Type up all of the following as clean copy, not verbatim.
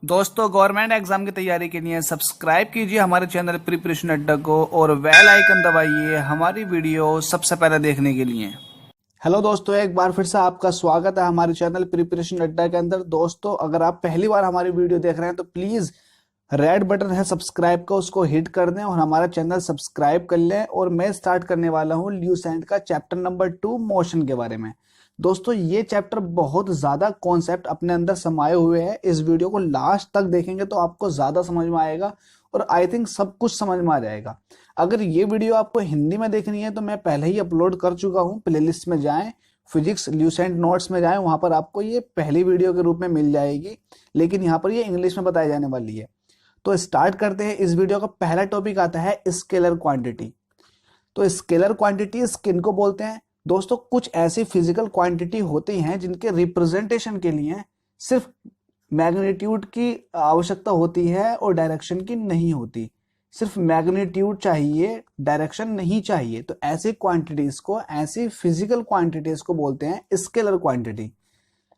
दोस्तों, government exam की तैयारी के लिए सब्सक्राइब कीजिए हमारे चैनल प्रिपरेशन अड्डा को और बेल आइकन दबाइए हमारी वीडियो सबसे पहले देखने के लिए। हेलो दोस्तों, एक बार फिर से आपका स्वागत है हमारे चैनल प्रिपरेशन अड्डा के अंदर। दोस्तों, अगर आप पहली बार हमारी वीडियो देख रहे हैं तो प्लीज रेड बटन है सब्सक्राइब का, उसको हिट कर दें और हमारा चैनल सब्सक्राइब कर लें। और मैं स्टार्ट करने वाला हूं ल्यूसेंट का चैप्टर नंबर 2 मोशन के बारे में। दोस्तों, ये चैप्टर बहुत ज्यादा कॉन्सेप्ट अपने अंदर समाये हुए हैं। इस वीडियो को लास्ट तक देखेंगे तो आपको ज्यादा समझ में आएगा और आई थिंक सब कुछ समझ में आ जाएगा। अगर ये वीडियो आपको हिंदी में देखनी है तो मैं पहले ही अपलोड कर चुका हूँ। प्लेलिस्ट में जाएं, फिजिक्स ल्यूसेंट नोट्स में जाएं, वहां पर आपको ये पहली वीडियो के रूप में मिल जाएगी, लेकिन यहाँ पर ये इंग्लिश में बताई जाने वाली है। तो स्टार्ट करते हैं। इस वीडियो का पहला टॉपिक आता है स्केलर क्वांटिटी। तो स्केलर क्वांटिटी स्किन को बोलते हैं। दोस्तों, कुछ ऐसी फिजिकल क्वांटिटी होती हैं जिनके रिप्रेजेंटेशन के लिए सिर्फ मैग्नीट्यूड की आवश्यकता होती है और डायरेक्शन की नहीं होती। सिर्फ मैग्नीट्यूड चाहिए, डायरेक्शन नहीं चाहिए। तो ऐसी क्वांटिटीज को, ऐसी फिजिकल क्वांटिटीज को बोलते हैं स्केलर क्वांटिटी।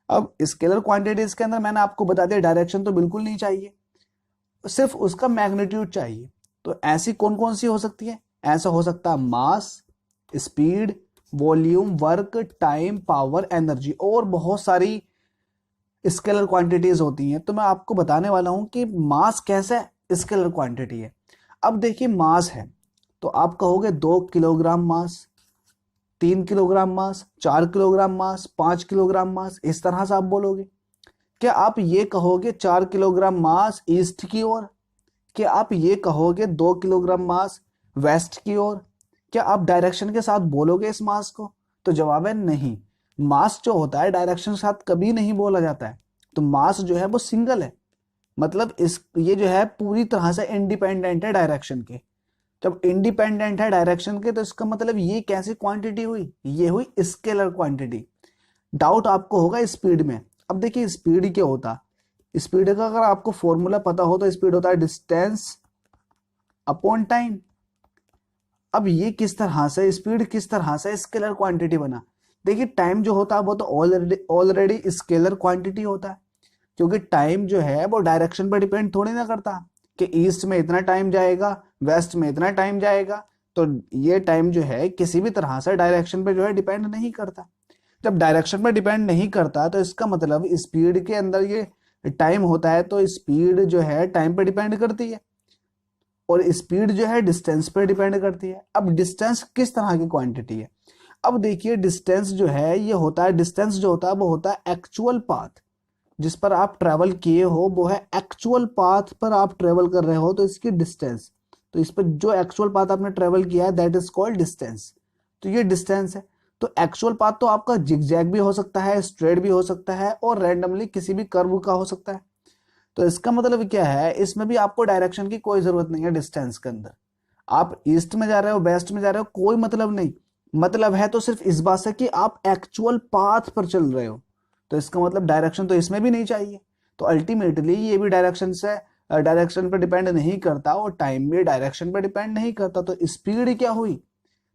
अब स्केलर क्वांटिटीज के अंदर मैंने आपको बता दिया डायरेक्शन तो बिल्कुल नहीं चाहिए, सिर्फ उसका मैग्नीट्यूड चाहिए। तो ऐसी कौन कौन सी हो सकती है? ऐसा हो सकता है mass, speed, volume, work, time, power, energy और बहुत सारी स्केलर क्वांटिटीज होती हैं। तो मैं आपको बताने वाला हूं कि मास कैसे स्केलर क्वांटिटी है। अब देखिए, मास है तो आप कहोगे 2 kilogram mass, 3 kilogram mass, 4 kilogram mass, 5 kilogram mass, इस तरह से आप बोलोगे। क्या आप ये कहोगे 4 किलोग्राम मास ईस्ट की ओर? क्या आप ये कहोगे 2 किलोग्राम मास वेस्ट की ओर? क्या आप डायरेक्शन के साथ बोलोगे इस मास को? तो जवाब है नहीं। मास जो होता है डायरेक्शन के साथ कभी नहीं बोला जाता है। तो मास जो है वो सिंगल है, मतलब ये जो है पूरी तरह से इंडिपेंडेंट है डायरेक्शन के। जब इंडिपेंडेंट है डायरेक्शन के तो इसका मतलब ये कैसी क्वांटिटी हुई? ये हुई स्केलर क्वांटिटी। डाउट आपको होगा स्पीड में। अब देखिए, स्पीड क्या होता है? स्पीड का अगर आपको फॉर्मूला पता हो तो स्पीड होता है डिस्टेंस अपॉन टाइम। अब ये किस तरह से, स्पीड किस तरह से स्केलर क्वांटिटी बना? देखिए, टाइम जो होता है वो तो ऑलरेडी स्केलर क्वांटिटी होता है, क्योंकि टाइम जो है वो डायरेक्शन पर डिपेंड थोड़ी ना करता कि ईस्ट में इतना टाइम जाएगा, वेस्ट में इतना टाइम जाएगा। तो ये टाइम जो है किसी भी तरह से डायरेक्शन पे जो है डिपेंड नहीं करता। जब डायरेक्शन पर डिपेंड नहीं करता तो इसका मतलब स्पीड के अंदर ये टाइम होता है, तो स्पीड जो है टाइम पे डिपेंड करती है और स्पीड जो है डिस्टेंस पे डिपेंड करती है। अब डिस्टेंस किस तरह की क्वांटिटी है? अब देखिए, डिस्टेंस जो है ये होता है, डिस्टेंस जो होता है वो होता है एक्चुअल पाथ जिस पर आप ट्रेवल किए हो, वो है एक्चुअल पाथ पर आप ट्रेवल कर रहे हो तो इसकी डिस्टेंस। तो इस पर जो एक्चुअल पाथ आपने ट्रेवल किया है दैट इज कॉल्ड डिस्टेंस। तो ये डिस्टेंस है। तो एक्चुअल पाथ तो आपका जिगजैग भी हो सकता है, स्ट्रेट भी हो सकता है और रैंडमली किसी भी कर्व का हो सकता है। तो इसका मतलब क्या है, इसमें भी आपको डायरेक्शन की कोई जरूरत नहीं है। डिस्टेंस के अंदर आप ईस्ट में जा रहे हो, वेस्ट में जा रहे हो, कोई मतलब नहीं। मतलब है तो सिर्फ इस बात से कि आप एक्चुअल पाथ पर चल रहे हो। तो इसका मतलब डायरेक्शन तो इसमें भी नहीं चाहिए। तो अल्टीमेटली ये भी डायरेक्शन पर डिपेंड नहीं करता और टाइम भी डायरेक्शन पर डिपेंड नहीं करता। तो स्पीड क्या हुई?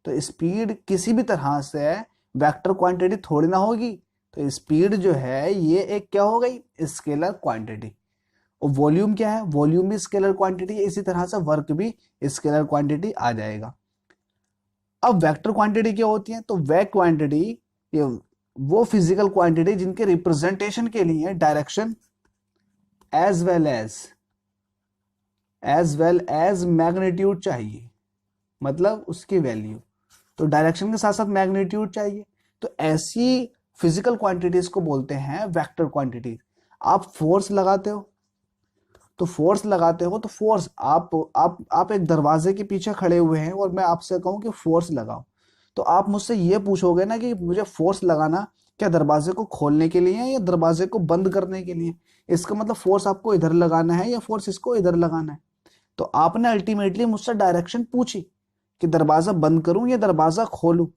तो स्पीड किसी भी तरह से वेक्टर क्वांटिटी थोड़ी ना होगी। तो स्पीड जो है ये एक क्या हो गई? Scalar quantity. और वॉल्यूम क्या है? वॉल्यूम भी स्केलर क्वांटिटी है। इसी तरह से वर्क भी स्केलर क्वांटिटी आ जाएगा। अब वेक्टर क्वांटिटी क्या होती है? तो वे क्वांटिटी, ये वो फिजिकल क्वांटिटी जिनके रिप्रेजेंटेशन के लिए direction as well as magnitude चाहिए, मतलब उसकी वैल्यू। तो डायरेक्शन के साथ साथ मैग्नीट्यूड चाहिए। तो ऐसी फिजिकल क्वांटिटीज को बोलते हैं वेक्टर क्वांटिटी। आप फोर्स लगाते हो तो फोर्स आप एक दरवाजे के पीछे खड़े हुए हैं और मैं आपसे कहूं कि फोर्स लगाओ, तो आप मुझसे ये पूछोगे ना कि मुझे फोर्स लगाना क्या दरवाजे को खोलने के लिए है या दरवाजे को बंद करने के लिए? इसका मतलब फोर्स आपको इधर लगाना है या फोर्स इसको इधर लगाना है। तो आपने अल्टीमेटली मुझसे डायरेक्शन पूछी कि दरवाजा बंद करूं या दरवाजा खोलूं।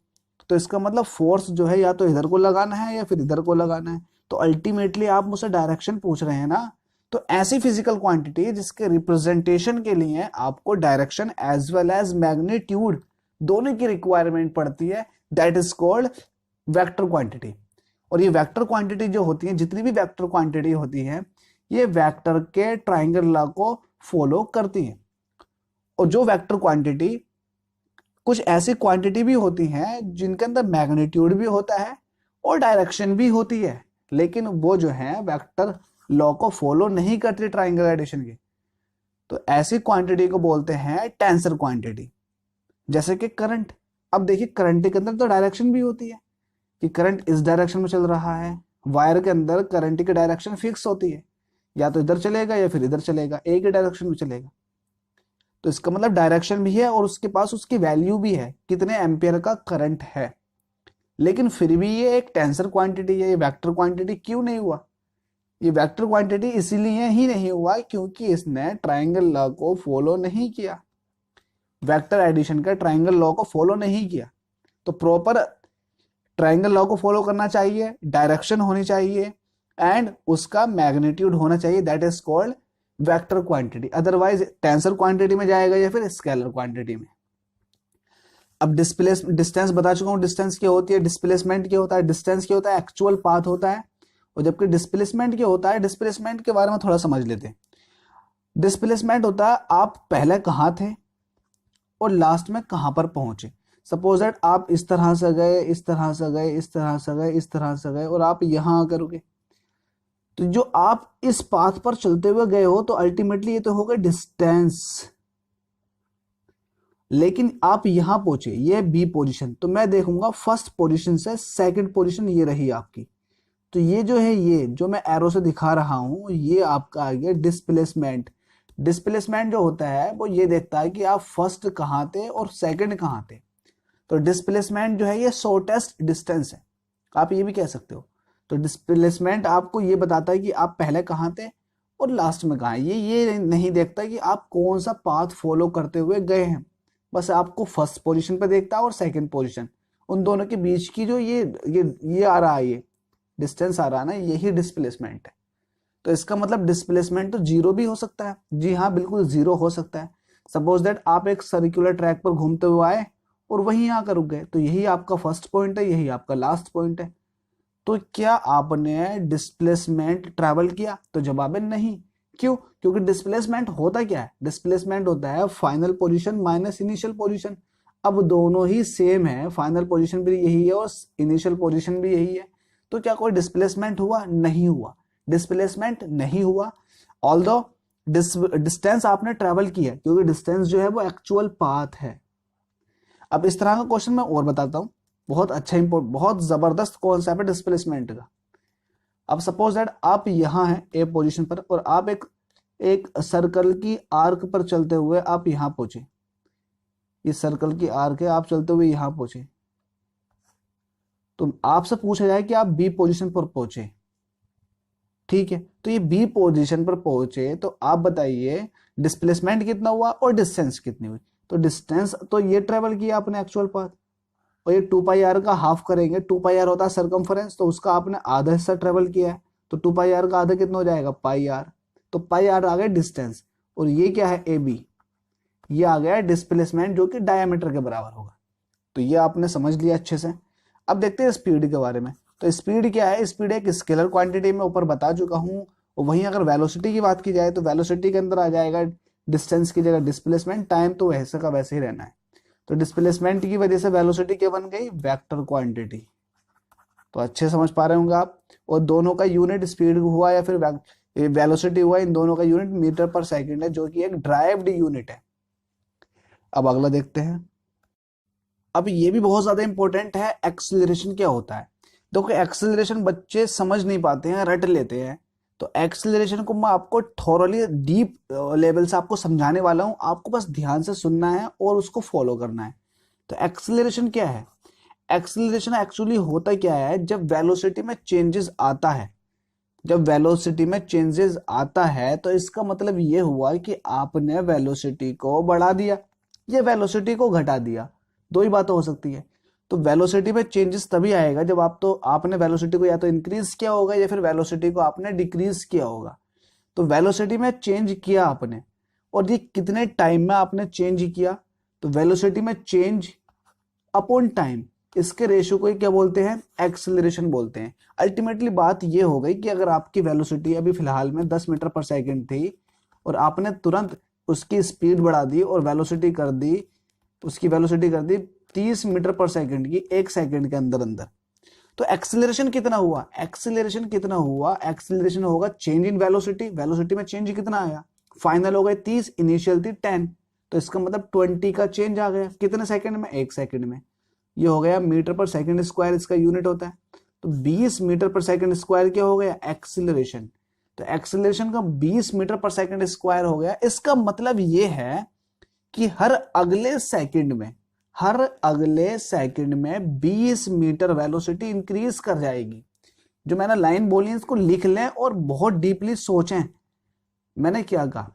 तो इसका मतलब फोर्स जो है या तो इधर को लगाना है या फिर इधर को लगाना है। तो अल्टीमेटली आप मुझसे डायरेक्शन पूछ रहे हैं ना। तो ऐसी फिजिकल क्वांटिटी जिसके रिप्रेजेंटेशन के लिए आपको direction as well as magnitude दोनों की रिक्वायरमेंट पड़ती है, that is called vector quantity. और ये वेक्टर क्वांटिटी जो होती है, जितनी भी वेक्टर क्वांटिटी होती है, ये वेक्टर के ट्रायंगल लॉ को फॉलो करती है। और जो वेक्टर क्वांटिटी, कुछ ऐसी क्वांटिटी भी होती हैं जिनके अंदर मैग्नीट्यूड भी होता है और डायरेक्शन भी होती है, लेकिन वो जो है वेक्टर लॉ को फॉलो नहीं करती ट्रायंगल एडिशन के। तो ऐसी क्वांटिटी को बोलते हैं टेंसर क्वांटिटी। जैसे कि करंट, अब देखिए करंट के अंदर तो डायरेक्शन भी होती है कि करंट इस डायरेक्शन में चल रहा है। वायर के अंदर करंट की डायरेक्शन फिक्स होती है, या तो इधर चलेगा या फिर इधर चलेगा, एक ही डायरेक्शन में चलेगा। तो इसका मतलब डायरेक्शन भी है और उसके पास उसकी वैल्यू भी है, कितने एम्पियर का करंट है। लेकिन फिर भी ये एक टेंसर क्वांटिटी है, ये वेक्टर क्वांटिटी क्यों नहीं हुआ? ये वेक्टर क्वांटिटी इसीलिए ही नहीं हुआ क्योंकि इसने ट्रायंगल लॉ को फॉलो नहीं किया, वेक्टर एडिशन का ट्रायंगल लॉ को फॉलो नहीं किया। तो प्रॉपर ट्रायंगल लॉ को फॉलो करना चाहिए, डायरेक्शन होनी चाहिए एंड उसका मैग्नीट्यूड होना चाहिए, that is called vector quantity. Otherwise tensor quantity में जाएगा या फिर स्केलर क्वांटिटी में। अब डिस्टेंस बता चुका हूं, डिस्टेंस क्या होती है, डिस्प्लेसमेंट क्या होता है। डिस्टेंस क्या होता है, एक्चुअल पाथ होता है, और जबकि डिस्प्लेसमेंट क्या होता है, डिस्प्लेसमेंट के बारे में थोड़ा समझ लेते हैं। डिस्प्लेसमेंट होता है आप पहले कहां थे और लास्ट में कहां पर पहुंचे। सपोज दैट आप इस तरह से गए, इस तरह से गए, इस तरह से गए, इस तरह से गए, और आप यहां आकर रुके। तो जो आप इस पाथ पर चलते हुए गए हो तो अल्टीमेटली ये तो होगा डिस्टेंस। लेकिन आप यहां पहुंचे, ये बी पोजीशन, तो मैं देखूंगा फर्स्ट पोजीशन से सेकंड पोजीशन ये रही आपकी। तो ये जो है, ये जो मैं एरो से दिखा रहा हूं, ये आपका आ गया डिस्प्लेसमेंट। डिस्प्लेसमेंट जो होता है वो ये देखता है कि आप फर्स्ट कहां थे और सेकंड कहां थे। तो डिस्प्लेसमेंट जो है ये शॉर्टेस्ट डिस्टेंस है, आप ये भी कह सकते हो। तो डिस्प्लेसमेंट आपको ये बताता है कि आप पहले कहां थे और लास्ट में कहां। ये नहीं देखता कि आप कौन सा पाथ फॉलो करते हुए गए हैं, बस आपको फर्स्ट पोजीशन पे देखता है और सेकंड पोजीशन, उन दोनों के बीच की जो ये आ रहा है, ये डिस्टेंस आ रहा है ना, यही डिस्प्लेसमेंट है। तो इसका मतलब डिस्प्लेसमेंट तो जीरो भी हो सकता है। जी हाँ, बिल्कुल जीरो हो सकता है। सपोज दैट आप एक सर्कुलर ट्रैक पर घूमते हुए आए और वहीं आकर रुक गए, तो यही आपका फर्स्ट पॉइंट है, यही आपका लास्ट पॉइंट है। तो क्या आपने डिस्प्लेसमेंट ट्रैवल किया? तो जवाब है नहीं। क्यों? क्योंकि डिस्प्लेसमेंट होता क्या है, डिस्प्लेसमेंट होता है final position minus initial position. अब दोनों ही सेम है, फाइनल पोजीशन भी यही है और इनिशियल पोजीशन भी यही है। तो क्या कोई डिस्प्लेसमेंट हुआ? नहीं हुआ, डिस्प्लेसमेंट नहीं हुआ। ऑल्दो डिस्टेंस आपने ट्रैवल किया, क्योंकि डिस्टेंस जो है वो एक्चुअल पाथ है। अब इस तरह का क्वेश्चन मैं और बताता हूं, बहुत अच्छा बहुत जबरदस्त कॉन्सेप्ट है डिस्प्लेसमेंट का। अब सपोज दैट आप यहां हैं ए पोजीशन पर और आप एक सर्कल की आर्क पर चलते हुए आप यहां पहुंचे। इस सर्कल की आर्क है, आप चलते हुए यहां पहुंचे, तो आपसे पूछा जाए कि आप बी पोजीशन पर पहुंचे, ठीक है। तो ये बी पोजीशन पर पहुंचे तो आप बताइए डिस्प्लेसमेंट कितना हुआ और डिस्टेंस कितनी हुई। तो डिस्टेंस तो ये ट्रेवल किया आपने एक्चुअल पाथ, और ये 2πr का हाफ करेंगे, 2πr होता है सरकमफरेंस, तो उसका आपने आधा हिस्सा ट्रेवल किया है, तो 2πr का आधा कितना हो जाएगा, πr। तो πr आ गया डिस्टेंस, और ये क्या है, ab, ये आ गया डिस्प्लेसमेंट जो कि डायमीटर के बराबर होगा। तो ये आपने समझ लिया अच्छे से। अब देखते हैं स्पीड के बारे में। तो स्पीड क्या है, स्पीड एक स्केलर क्वांटिटी में ऊपर बता चुका हूं। और वहीं अगर वेलोसिटी की बात की जाए तो वेलोसिटी के अंदर आ जाएगा डिस्टेंस की जगह डिस्प्लेसमेंट, टाइम तो वैसे का वैसे ही रहना है। तो डिस्प्लेसमेंट की वजह से वेलोसिटी क्या बन गई, वेक्टर क्वांटिटी। तो अच्छे समझ पा रहे होंगे आप। और दोनों का यूनिट स्पीड हुआ या फिर वेलोसिटी हुआ, इन दोनों का यूनिट मीटर पर सेकंड है, जो कि एक ड्राइव्ड यूनिट है। अब अगला देखते हैं। अब ये भी बहुत ज्यादा इंपॉर्टेंट है, एक्सेलरेशन क्या होता है। देखो एक्सेलरेशन बच्चे समझ नहीं पाते हैं, रट लेते हैं। तो एक्सेलरेशन को मैं आपको थोरली डीप लेवल से आपको समझाने वाला हूं, आपको बस ध्यान से सुनना है और उसको फॉलो करना है। तो एक्सेलरेशन क्या है, एक्सेलरेशन एक्चुअली होता क्या है, जब वेलोसिटी में चेंजेस आता है, जब वेलोसिटी में चेंजेस आता है तो इसका मतलब ये हुआ कि आपने वेलोसिटी को बढ़ा दिया या वेलोसिटी को घटा दिया, दो ही बातें हो सकती है। तो वेलोसिटी में चेंजेस तभी आएगा जब आपने वेलोसिटी को या तो इंक्रीज किया होगा या फिर वेलोसिटी को आपने डिक्रीज किया होगा। तो वेलोसिटी में चेंज किया आपने, और ये कितने टाइम में आपने चेंज किया, तो वेलोसिटी में चेंज अपॉन टाइम, इसके रेशियो को क्या बोलते हैं, एक्सेलरेशन बोलते हैं। अल्टीमेटली बात ये हो गई कि अगर आपकी वेलोसिटी अभी फिलहाल में 10 मीटर पर सेकंड थी और आपने तुरंत उसकी स्पीड बढ़ा दी और वेलोसिटी कर दी, उसकी वेलोसिटी कर दी 30 मीटर पर सेकंड की 1 सेकंड के अंदर अंदर, तो एक्सेलरेशन कितना हुआ, एक्सेलरेशन कितना हुआ, एक्सेलरेशन होगा चेंज इन वेलोसिटी, वेलोसिटी में चेंज कितना आया, फाइनल हो गए 30, इनिशियल थी 10, तो इसका मतलब 20 का चेंज आ गया कितने सेकंड में, 1 सेकंड में। ये हो गया मीटर पर सेकंड स्क्वायर, इसका यूनिट होता है। तो 20 मीटर पर सेकंड स्क्वायर क्या हो गया, एक्सेलरेशन। तो एक्सेलरेशन का 20 मीटर पर सेकंड स्क्वायर हो गया। इसका मतलब ये है कि हर अगले सेकंड में 20 मीटर वेलोसिटी इंक्रीज कर जाएगी। जो मैंने लाइन बोली है इसको लिख लें और बहुत डीपली सोचें। मैंने क्या कहा,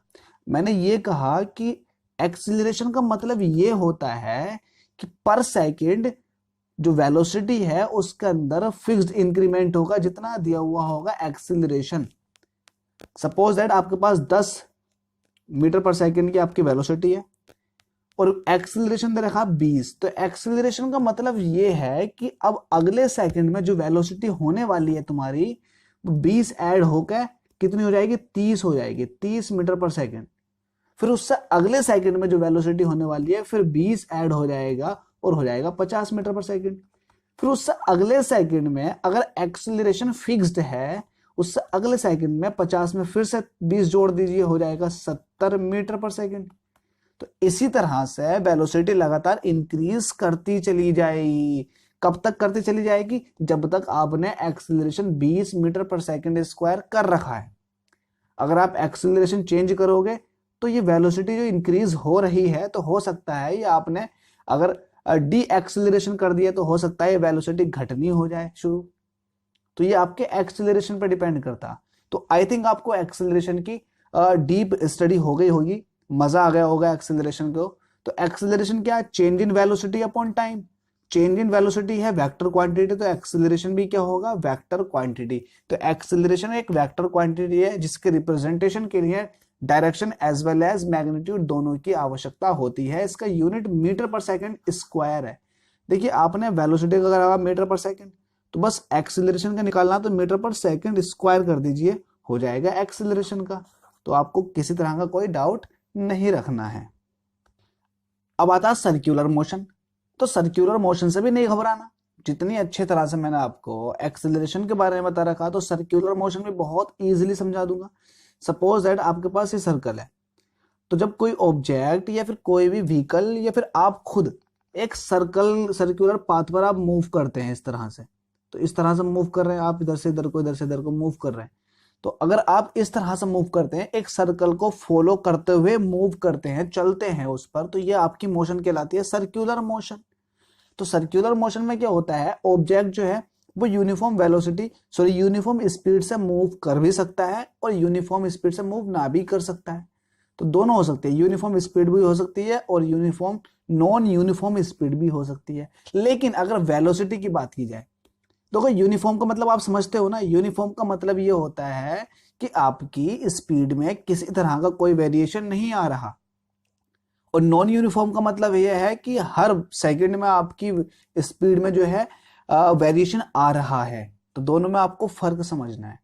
मैंने ये कहा कि एक्सीलरेशन का मतलब ये होता है कि पर सेकंड जो वेलोसिटी है उसके अंदर फिक्स्ड इंक्रीमेंट होगा जितना दिया हुआ होगा एक्सीलरेशन। सपोज दैट आपके पास 10 मीटर पर सेकंड की आपकी वेलोसिटी है और एक्सीलरेशन दे रखा 20, तो एक्सीलरेशन का मतलब ये है कि अब अगले सेकंड में जो वेलोसिटी होने वाली है तुम्हारी 20 ऐड होकर कितनी हो जाएगी, 30 हो जाएगी, 30 मीटर पर सेकंड। फिर उससे अगले सेकंड में जो वेलोसिटी होने वाली है फिर 20 ऐड हो जाएगा और हो जाएगा 50 मीटर पर सेकंड। फिर उससे अगले सेकंड में अगर एक्सीलरेशन फिक्स्ड है, उससे अगले सेकंड में 50 में फिर से 20 जोड़ दीजिए, हो जाएगा 70 मीटर पर सेकंड। तो इसी तरह से वेलोसिटी लगातार इंक्रीज करती चली जाएगी। कब तक करती चली जाएगी, जब तक आपने acceleration 20 metre per second square कर रखा है। अगर आप एक्सीलरेशन चेंज करोगे तो ये वेलोसिटी जो इंक्रीज हो रही है, तो हो सकता है ये आपने अगर डी एक्सीलरेशन कर दिया तो हो सकता है ये वेलोसिटी घटनी हो जाए शुरू। तो ये आपके एक्सीलरेशन पर डिपेंड करता। तो आई थिंक आपको एक्सीलरेशन की डीप स्टडी हो गई होगी, मजा आ गया होगा एक्सीलरेशन को। तो एक्सीलरेशन क्या है, change in velocity upon time. Change in velocity है वेक्टर क्वांटिटी, तो एक्सीलरेशन भी क्या होगा, वेक्टर क्वांटिटी। तो एक्सीलरेशन एक वेक्टर क्वांटिटी है जिसके रिप्रेजेंटेशन के लिए direction as well as magnitude दोनों की आवश्यकता होती है। इसका unit metre per second square है। देखिए आपने वेलोसिटी का करा मीटर पर सेकंड, तो बस एक्सीलरेशन का निकालना तो मीटर पर सेकंड स्क्वायर कर दीजिए, हो जाएगा एक्सीलरेशन का। तो आपको किसी तरह का कोई डाउट नहीं रखना है। अब आता है सर्कुलर मोशन। तो सर्कुलर मोशन से भी नहीं घबराना। जितनी अच्छी तरह से मैंने आपको एक्सीलरेशन के बारे में बता रखा, तो सर्कुलर मोशन भी बहुत इजीली समझा दूंगा। सपोज दैट आपके पास ये सर्कल है, तो जब कोई ऑब्जेक्ट या फिर कोई भी व्हीकल या फिर आप खुद एक सर्कुलर पाथ पर आप मूव करते हैं इस तरह से, तो इस तरह से मूव कर रहे हैं आप, इधर से इधर को, इधर से इधर को मूव कर रहे हैं। तो अगर आप इस तरह से मूव करते हैं, एक सर्कल को फॉलो करते हुए मूव करते हैं, चलते हैं उस पर, तो ये आपकी मोशन कहलाती है सर्कुलर मोशन। तो सर्कुलर मोशन में क्या होता है, ऑब्जेक्ट जो है वो यूनिफॉर्म स्पीड से मूव कर भी सकता है और यूनिफॉर्म स्पीड से मूव ना भी कर सकता है। तो दोनों हो सकते हैं, यूनिफॉर्म स्पीड भी हो सकती है और नॉन यूनिफॉर्म स्पीड भी हो सकती है। लेकिन अगर वेलोसिटी की बात की जाए, तो यूनिफॉर्म का मतलब आप समझते हो ना, यूनिफॉर्म का मतलब ये होता है कि आपकी स्पीड में किसी तरह का कोई वेरिएशन नहीं आ रहा। और नॉन यूनिफॉर्म का मतलब यह है कि हर सेकंड में आपकी स्पीड में जो है वेरिएशन आ रहा है। तो दोनों में आपको फर्क समझना है।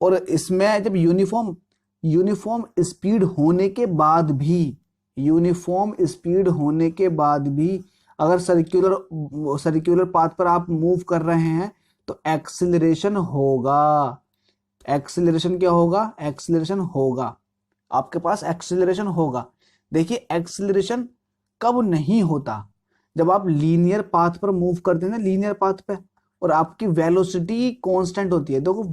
और इसमें जब यूनिफॉर्म स्पीड होने के बाद भी अगर सर्कुलर पाथ पर आप मूव कर रहे हैं तो एक्सीलरेशन होगा। एक्सीलरेशन क्या होगा, एक्सीलरेशन होगा, आपके पास एक्सीलरेशन होगा। देखिए एक्सीलरेशन कब नहीं होता, जब आप लीनियर पाथ पर मूव करते हैं ना, लीनियर पाथ पे, और आपकी वेलोसिटी कांस्टेंट होती है। देखो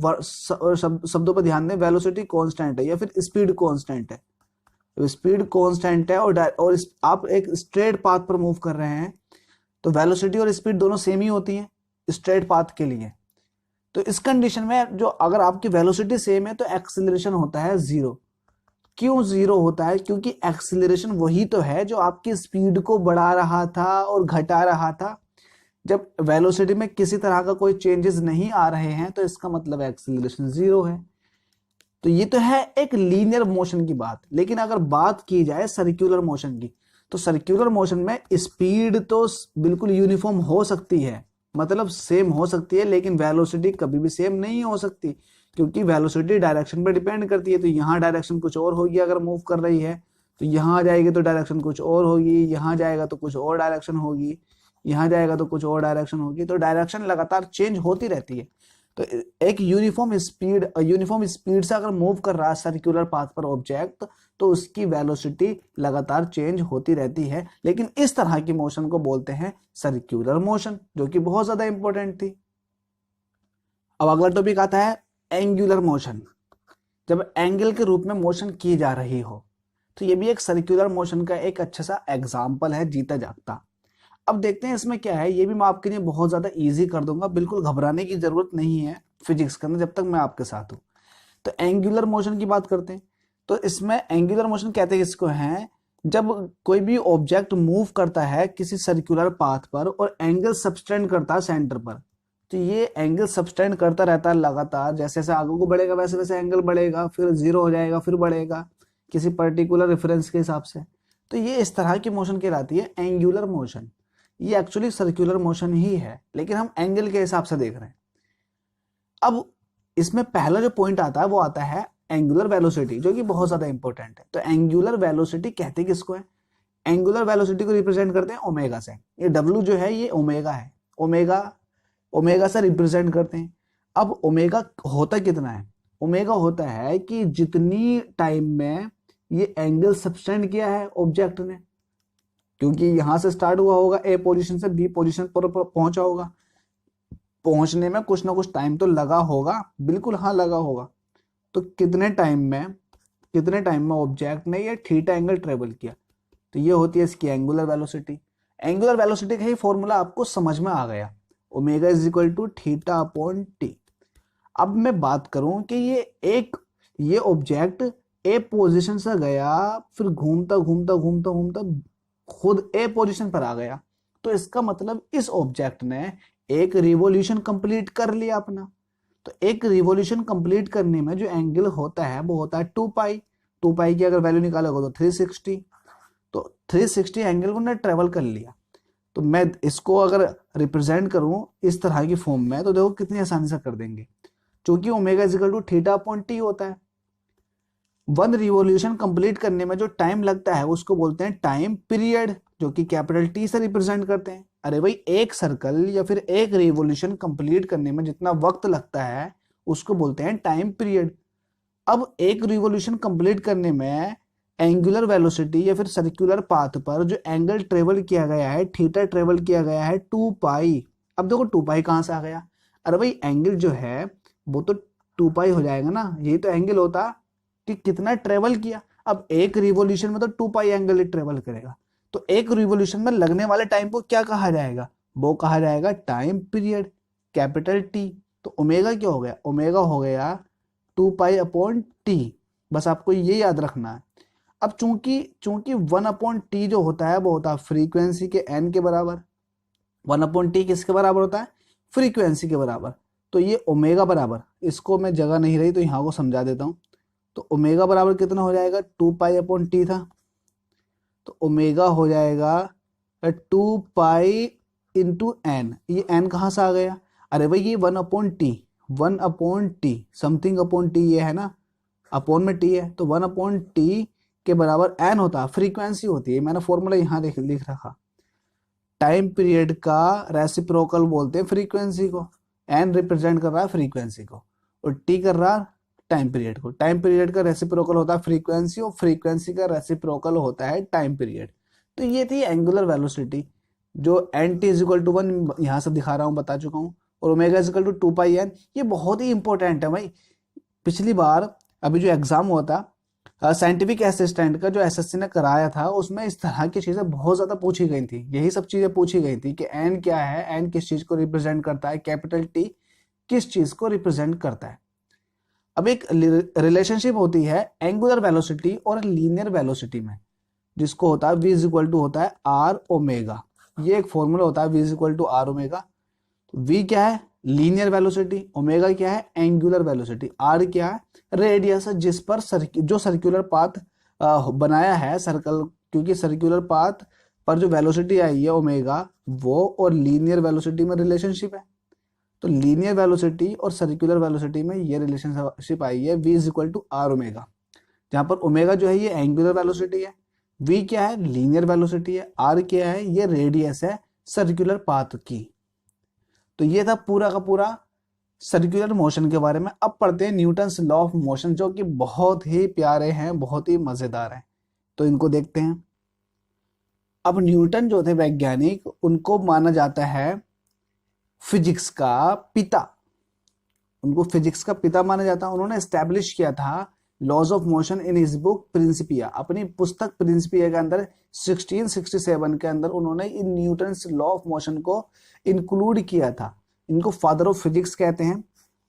शब्दों पर ध्यान दें, वेलोसिटी कांस्टेंट है या फिर स्पीड कांस्टेंट है। स्पीड कांस्टेंट है और आप एक स्ट्रेट पाथ पर मूव कर रहे हैं, तो वेलोसिटी और स्पीड दोनों सेम ही होती है स्ट्रेट पाथ के लिए। तो इस कंडीशन में जो अगर आपकी वेलोसिटी सेम है तो एक्सीलरेशन होता है 0। क्यों 0 होता है, क्योंकि एक्सीलरेशन वही तो है जो आपकी स्पीड को बढ़ा रहा था और घटा रहा था। जब वेलोसिटी में किसी तरह का कोई चेंजेस नहीं आ रहे हैं तो इसका मतलब एक्सीलरेशन 0 है। तो ये तो है एक लीनियर मोशन की बात। लेकिन अगर बात की जाए सर्कुलर मोशन की, तो सर्कुलर मोशन में स्पीड तो बिल्कुल यूनिफॉर्म हो सकती है, मतलब सेम हो सकती है, लेकिन वेलोसिटी कभी भी सेम नहीं हो सकती, क्योंकि वेलोसिटी डायरेक्शन पर डिपेंड करती है। तो यहाँ डायरेक्शन कुछ और होगी अगर मूव कर रही है, तो यहाँ जाएगी तो डायरेक्शन कुछ और होगी, यहाँ जाएगा तो कुछ और डायरेक्शन होगी, यहाँ जाएगा तो कुछ और डायरेक्शन होगी। तो डायरेक्शन लगातार चेंज होती रहती है। तो एक यूनिफॉर्म स्पीड से अगर मूव कर रहा है सर्कुलर पाथ पर ऑब्जेक्ट, तो उसकी वेलोसिटी लगातार चेंज होती रहती है। लेकिन इस तरह की मोशन को बोलते हैं सर्कुलर मोशन, जो कि बहुत ज्यादा इंपॉर्टेंट थी। अब अगला टॉपिक आता है एंगुलर मोशन। जब एंगल के रूप में मोशन की जा रही हो, तो ये भी एक सर्कुलर मोशन का एक अच्छा सा एग्जाम्पल है, जीता जागता। अब देखते हैं इसमें क्या है। ये भी मैं आपके लिए बहुत ज्यादा इजी कर दूंगा, बिल्कुल घबराने की जरूरत नहीं है फिजिक्स के अंदर जब तक मैं आपके साथ हूं। तो एंगुलर मोशन की बात करते हैं। तो इसमें एंगुलर मोशन कहते हैं किसको है, जब कोई भी ऑब्जेक्ट मूव करता है किसी सर्कुलर पाथ पर और एंगल सबटेंड करता है सेंटर पर, तो ये एंगल सबटेंड करता रहता है लगातार। जैसे जैसे आगे को बढ़ेगा वैसे वैसे एंगल बढ़ेगा, फिर जीरो हो जाएगा, फिर बढ़ेगा किसी पर्टिकुलर रेफरेंस के हिसाब से। तो ये इस तरह की मोशन कहलाती है एंगुलर मोशन। ये एक्चुअली सर्कुलर मोशन ही है, लेकिन हम एंगल के हिसाब से देख रहे हैं। अब इसमें पहला जो पॉइंट आता है वो आता है एंगुलर वेलोसिटी, जो कि बहुत ज्यादा इंपॉर्टेंट है। तो एंगुलर वेलोसिटी कहते हैं किसको है, एंगुलर वेलोसिटी को रिप्रेजेंट करते हैं ओमेगा से। ये डब्ल्यू जो है ये ओमेगा है, ओमेगा से रिप्रेजेंट करते हैं। अब ओमेगा होता कितना है, ओमेगा होता है कि जितनी टाइम में ये एंगल सबटेंड किया है ऑब्जेक्ट ने, क्योंकि यहां से स्टार्ट हुआ होगा, ए पोजीशन से बी पोजीशन पर पहुंचा होगा, पहुंचने में कुछ ना कुछ टाइम तो लगा होगा, बिल्कुल हाँ लगा होगा। तो कितने टाइम में ऑब्जेक्ट ने ये थीटा एंगल ट्रेवल किया, तो ये होती है इसकी एंगुलर वेलोसिटी। एंगुलर वेलोसिटी का ही फॉर्मूला आपको समझ में आ गया, omega is equal to theta upon T. अब मैं बात करूं कि ये ऑब्जेक्ट ए पोजीशन से गया, फिर घूमता घूमता घूमता घूमता खुद ए पोजीशन पर आ गया, तो इसका मतलब इस ऑब्जेक्ट ने एक रिवॉल्यूशन कंप्लीट कर लिया अपना। तो एक रिवॉल्यूशन कंप्लीट करने में जो एंगल होता है वो होता है 2 पाई। 2 पाई की अगर वैल्यू निकालोगे तो 360। तो 360 एंगल को ने ट्रेवल कर लिया। तो मैं इसको अगर रिप्रेजेंट करूं इस तरह की फॉर्म में, तो देखो कितनी आसानी से कर देंगे, क्योंकि omega is equal to theta upon T होता है। वन रिवॉल्यूशन कंप्लीट करने में जो टाइम लगता है उसको बोलते हैं टाइम पीरियड, जो कि कैपिटल टी से रिप्रेजेंट करते हैं। अरे भाई, एक सर्कल या फिर एक रिवॉल्यूशन कंप्लीट करने में जितना वक्त लगता है उसको बोलते हैं टाइम पीरियड। अब एक रिवॉल्यूशन कंप्लीट करने में एंगुलर वेलोसिटी या फिर सर्कुलर पाथ पर जो एंगल ट्रेवल किया गया है, थीटा ट्रेवल किया गया है 2 पाई। अब देखो 2 पाई कहां से आ गया, अरे भाई एंगल जो है वो तो 2 पाई हो जाएगा ना, यही तो एंगल होता कि कितना ट्रेवल किया। अब एक रिवॉल्यूशन में तो 2 पाई एंगल ट्रेवल करेगा, तो एक रिवॉल्यूशन में लगने वाले टाइम को क्या कहा जाएगा, वो कहा जाएगा टाइम पीरियड, कैपिटल टी। तो ओमेगा क्या हो गया, ओमेगा हो गया 2 पाई अपॉन टी। बस आपको ये याद रखना है। अब चूंकि 1/t जो होता है वो होता है फ्रीक्वेंसी के n के बराबर। 1/t किसके बराबर होता है, फ्रीक्वेंसी के बराबर। तो ये ओमेगा बराबर, इसको मैं जगह नहीं रही तो यहाँ को समझा देता हूँ। तो ओमेगा बराबर कितना हो जाएगा, 2 पाई अपॉन टी था, तो ओमेगा हो जाएगा 2 पाई इंटू एन। ये एन कहाँ से आ गया, अरे भाई ये 1/t समथिंग अपॉन टी ये है ना, अपॉन में टी है, तो 1/t के बराबर एन होता है, फ्रीक्वेंसी होती है। मैंने फॉर्मूला यहाँ लिख रखा। टाइम पीरियड का रेसिप्रोकल बोलते हैं फ्रीक्वेंसी को। एन रिप्रेजेंट कर रहा है फ्रीक्वेंसी को और टी कर रहा है टाइम पीरियड को। टाइम पीरियड का रेसिप्रोकल होता है फ्रीक्वेंसी और फ्रीक्वेंसी का रेसिप्रोकल होता है टाइम पीरियड। तो ये थी एंगुलर वेलोसिटी, जो N T is equal to 1 यहाँ से दिखा रहा हूँ, बता चुका हूँ, और omega is equal to 2 pi N. ये बहुत ही इंपॉर्टेंट है भाई। पिछली बार अभी जो एग्जाम हुआ था साइंटिफिक असिस्टेंट का, जो एसएससी ने कराया था, उसमें इस तरह की चीजें बहुत ज्यादा पूछी गई थी। यही सब चीजें पूछी गई थी कि एन क्या है, एन किस चीज को रिप्रेजेंट करता है, कैपिटल टी किस चीज को रिप्रेजेंट करता है। अब एक रिलेशनशिप होती है एंगुलर वेलोसिटी और लीनियर वेलोसिटी में, जिसको होता है v इज इक्वल टू होता है आर ओमेगा। ये एक फॉर्मूला होता है v is equal to R omega. v क्या है, लीनियर वेलोसिटी, ओमेगा क्या है, एंगुलर वेलोसिटी, आर क्या है, रेडियस है जिस पर जो सर्कुलर पाथ बनाया है सर्कल क्योंकि सर्कुलर पाथ पर जो वेलोसिटी आई है ओमेगा, वो और लीनियर वेलोसिटी में रिलेशनशिप है। तो लीनियर वेलोसिटी और सर्कुलर वेलोसिटी में ये रिलेशनशिप आई है v is equal to R omega, जहां पर ओमेगा जो है ये एंगुलर वेलोसिटी है, v क्या है लीनियर वेलोसिटी है, r क्या है ये रेडियस है सर्कुलर पाथ की। तो ये था पूरा का पूरा सर्कुलर मोशन के बारे में। अब पढ़ते हैं न्यूटन्स लॉ ऑफ मोशन, जो कि बहुत ही प्यारे हैं, बहुत ही मजेदार हैं। तो इनको देखते हैं। अब न्यूटन जो थे वैज्ञानिक, उनको माना जाता है फिजिक्स का पिता, उनको फिजिक्स का पिता माना जाता है। उन्होंने एस्टैब्लिश किया था laws of motion in his book Principia, अपनी पुस्तक प्रिंसिपिया के अंदर 1667 के अंदर उन्होंने इन न्यूटन्स लॉ ऑफ मोशन को इंक्लूड किया था। इनको फादर ऑफ फिजिक्स कहते हैं।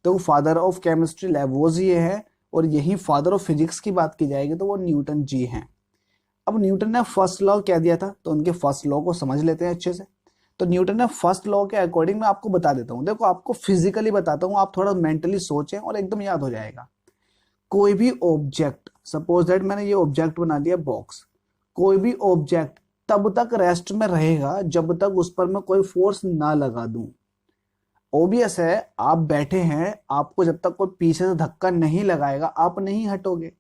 तो फादर ऑफ केमिस्ट्री लैवोजिए है, और यही फादर ऑफ फिजिक्स की बात की जाएगी तो वो न्यूटन जी हैं। अब न्यूटन ने फर्स्ट लॉ क्या दिया था, तो उनके फर्स्ट लॉ को समझ लेते हैं अच्छे से। तो न्यूटन ने फर्स्ट लॉ के अकॉर्डिंग मैं आपको बता देता हूँ। देखो, आपको फिजिकली बताता हूँ, आप थोड़ा मेंटली सोचें और एकदम याद हो जाएगा। कोई भी ऑब्जेक्ट, सपोज दैट मैंने ये ऑब्जेक्ट बना दिया बॉक्स, कोई भी ऑब्जेक्ट तब तक रेस्ट में रहेगा जब तक उस पर मैं कोई फोर्स ना लगा दूं। ओबियस है, आप बैठे हैं, आपको जब तक कोई पीछे से धक्का नहीं लगाएगा आप नहीं हटोगे।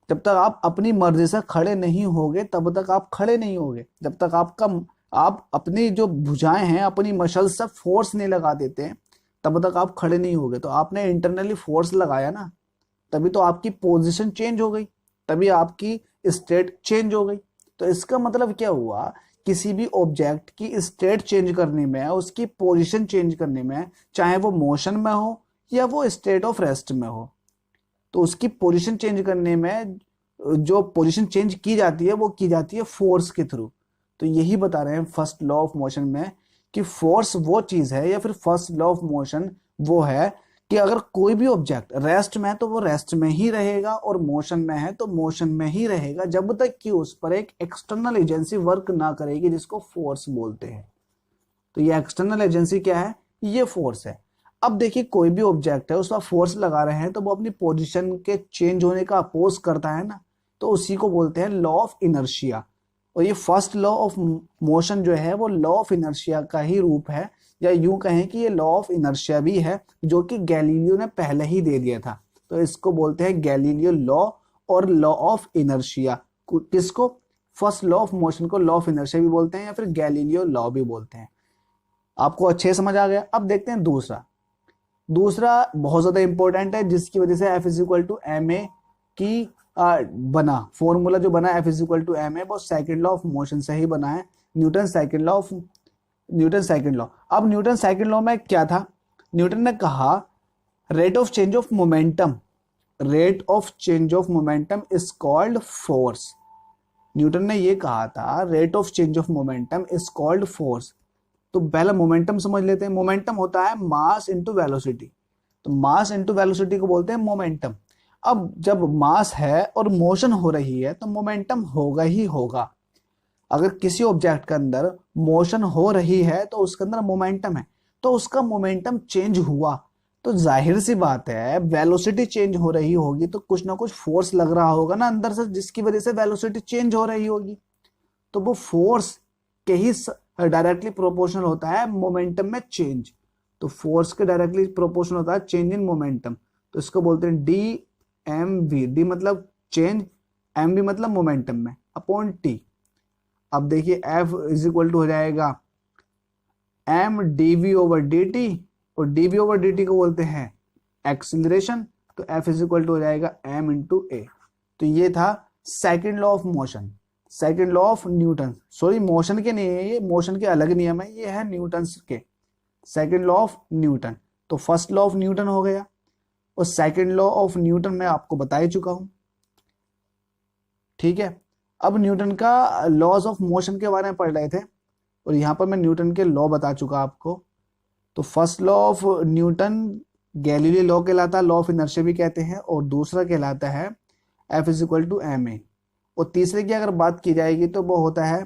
जब तक आप अपनी मर्जी से खड़े नहीं होगे तब तक आप खड़े नहीं होगे। जब तक आप अपनी जो भुजाएं हैं, अपनी मसल से फोर्स नहीं लगा देते हैं, तब तक आप खड़े नहीं होगे। तो आपने इंटरनली फोर्स लगाया ना, तभी तो आपकी पोजीशन चेंज हो गई, तभी आपकी स्टेट चेंज हो गई। तो इसका मतलब क्या हुआ, किसी भी ऑब्जेक्ट की स्टेट चेंज करने में, उसकी पोजीशन चेंज करने में, चाहे वो मोशन में हो या वो स्टेट ऑफ रेस्ट में हो, तो उसकी पोजीशन चेंज करने में जो पोजीशन चेंज की जाती है वो की जाती है फोर्स के थ्रू। तो यही बता रहे हैं फर्स्ट लॉ ऑफ मोशन में कि फोर्स वो चीज है, या फिर फर्स्ट लॉ ऑफ मोशन वो है कि अगर कोई भी ऑब्जेक्ट रेस्ट में है तो वो रेस्ट में ही रहेगा, और मोशन में है तो मोशन में ही रहेगा, जब तक कि उस पर एक एक्सटर्नल एजेंसी वर्क ना करेगी, जिसको फोर्स बोलते हैं। तो ये एक्सटर्नल एजेंसी क्या है, ये फोर्स है। अब देखिए, कोई भी ऑब्जेक्ट है, उस पर फोर्स लगा रहे हैं तो वो अपनी पोजीशन के चेंज होने का अपोज करता है ना, तो उसी को बोलते हैं लॉ ऑफ इनर्शिया। और ये फर्स्ट लॉ ऑफ मोशन जो है वो लॉ ऑफ इनर्शिया का ही रूप है, या यूं कहें कि ये लॉ ऑफ इनर्शिया भी है, जो कि गैलीलियो ने पहले ही दे दिया था। तो इसको बोलते हैं गैलीलियो लॉ और लॉ ऑफ इनर्शिया। किसको, फर्स्ट लॉ ऑफ मोशन को लॉ ऑफ इनर्शिया भी बोलते हैं, या फिर गैलीलियो लॉ भी बोलते हैं। आपको अच्छे समझ आ गया। अब देखते हैं दूसरा बहुत ज्यादा इंपॉर्टेंट है, जिसकी वजह से F is equal to M A की बना फॉर्मूला जो बना F is equal to M A, वो सेकंड लॉ ऑफ मोशन से ही बना है, न्यूटन सेकंड लॉ। अब न्यूटन सेकंड लॉ में क्या था, न्यूटन ने कहा rate of change of momentum is called force. Newton ने ये कहा था rate of change of momentum is called force. तो पहले मोमेंटम समझ लेते हैं। मोमेंटम होता है मास इंटू वेलोसिटी, तो मास इंटू वेलोसिटी को बोलते हैं मोमेंटम। अब जब मास है और मोशन हो रही है तो मोमेंटम होगा ही होगा। अगर किसी ऑब्जेक्ट के अंदर मोशन हो रही है तो उसके अंदर मोमेंटम है, तो उसका मोमेंटम चेंज हुआ तो जाहिर सी बात है वेलोसिटी चेंज हो रही होगी, तो कुछ ना कुछ फोर्स लग रहा होगा ना अंदर से, जिसकी वजह से वेलोसिटी चेंज हो रही होगी। तो वो फोर्स के ही डायरेक्टली प्रोपोर्शनल होता है मोमेंटम में चेंज। तो फोर्स के डायरेक्टली प्रोपोर्शनल होता है चेंज इन मोमेंटम। तो इसको बोलते हैं डी एम वी। डी मतलब चेंज, एम वी मतलब मोमेंटम में, अपॉन टी। अब देखिए एफ इज इक्वल टू हो जाएगा M D V over D T, और D V over D T को बोलते हैं एक्सिलरेशन। तो एफ इज इक्वल टू हो जाएगा एम इंटू ए। तो ये था second law of motion, second law of Newton. Sorry, motion के नहीं है ये, मोशन के अलग नियम है, ये है न्यूटन के, सेकेंड लॉ ऑफ न्यूटन। तो फर्स्ट लॉ ऑफ न्यूटन हो गया, और सेकेंड लॉ ऑफ न्यूटन मैं आपको बता ही चुका हूं। ठीक है, अब न्यूटन का लॉज ऑफ मोशन के बारे में पढ़ रहे थे, और यहां पर मैं न्यूटन के लॉ बता चुका आपको। तो first law of Newton Galileo law कहलाता है, लॉ ऑफ इनर्शिया भी कहते हैं, और दूसरा कहलाता है F is equal to M A. और तीसरे की अगर बात की जाएगी तो वो होता है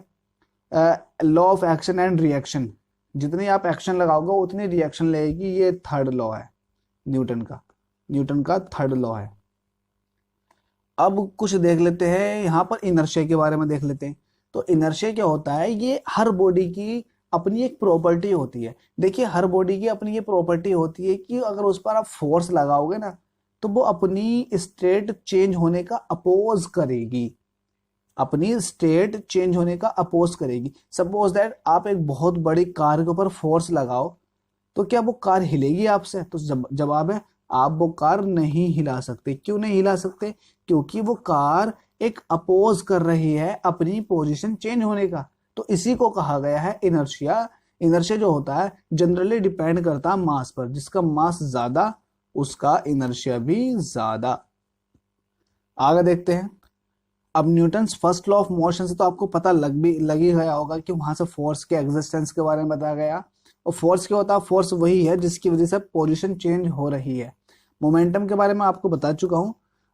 law of action and reaction. जितनी आप एक्शन लगाओगे उतनी रिएक्शन लगेगी, ये थर्ड लॉ है न्यूटन का थर्ड लॉ है। अब कुछ देख लेते हैं यहाँ पर इनर्शिया के बारे में देख लेते हैं। तो इनर्शिया क्या होता है, ये हर बॉडी की अपनी एक प्रॉपर्टी होती है। देखिए हर बॉडी की अपनी ये प्रॉपर्टी होती है कि अगर उस पर आप फोर्स लगाओगे ना तो वो अपनी स्टेट चेंज होने का अपोज करेगी, अपनी स्टेट चेंज होने का अपोज करेगी। सपोज दैट आप एक बहुत बड़ी कार के ऊपर फोर्स लगाओ तो क्या वो कार हिलेगी आपसे? तो जवाब है आप वो कार नहीं हिला सकते। क्यों नहीं हिला सकते? क्योंकि वो कार एक अपोज कर रही है अपनी पोजीशन चेंज होने का। तो इसी को कहा गया है इनर्शिया। इनर्शिया जो होता है जनरली डिपेंड करता है मास पर, जिसका मास ज्यादा उसका इनर्शिया भी ज्यादा। आगे देखते हैं। अब Newton's first law of motion से तो आपको पता लग ही गया होगा कि वहां से फोर्स के एग्जिस्टेंस के बारे में बताया गया। और फोर्स क्या होता है? फोर्स वही है जिसकी वजह से पोजीशन चेंज हो रही है। मोमेंटम के बारे में आपको बता चुका हूं।